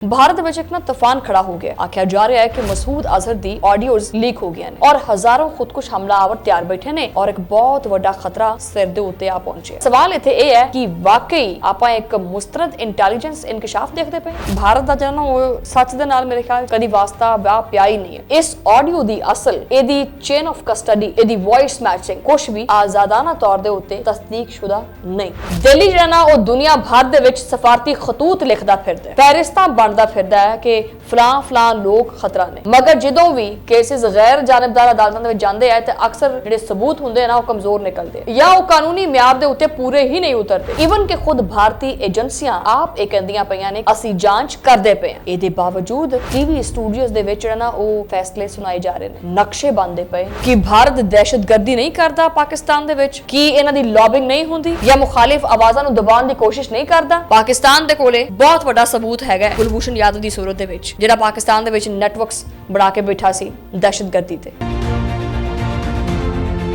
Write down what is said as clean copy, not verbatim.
भारत विच एक ना तूफान खड़ा हो गया। आख्या जा रहा है कि मसूद अजहर दी ऑडियोज लीक हो गए और हजारों खुदकुश हमलावर तैयार बैठे ने और एक बहुत बड़ा खतरा सिर दे उत्ते आ पहुंचे। सवाल इत्थे यह है कि वाकई आपां एक मुस्तरद इंटैलीजेंस इंकशाफ देखते पे। भारत दा जो ना वो सच दे नाल मेरे ख्याल कदी वास्ता वाह पिया ही नहीं है। इस ऑडियो दी असल एदी चेन ऑफ कस्टडी एदी वॉइस मैचिंग कुछ भी आजादाना तौर दे उत्ते तस्दीक शुदा नहीं। दिल्ली जो ना वो दुनिया भर दे विच सफारती खतूत लिखदा फिरदा फहरिस्तां बनदा फिरदा है कि फलां फलां लोग खतरा ने, मगर जदों भी केसेस गैर जानिबदार अदालतां दे विच जांदे है ते अक्सर जिहड़े सबूत हुंदे ना वो कमजोर निकलदे या वो कानूनी म्यार दे उत्ते पूरे ही नहीं उतरदे। इवन कि खुद भारतीय एजेंसियां आप ये कहंदियां पईयां ने असीं जांच करदे पे हैं। इहदे बावजूद टीवी स्टूडियोज दे विच ना वो फैसले सुनाए जा रहे ने, नक्शे बनदे पे कि भारत दहशतगर्दी नहीं करदा पाकिस्तान दे विच, कि इन्हां दी लॉबिंग नहीं हुंदी या मुखालिफ आवाज़ां नूं दबाउण दी कोशिश नहीं करदा। पाकिस्तान दे कोले बहुत वड्डा सबूत हैगा कुलभूषण यादव दी सूरत दे विच, जिहड़ा पाकिस्तान दे विच नेटवर्क्स बना के बैठा सी दहशतगर्दी ते।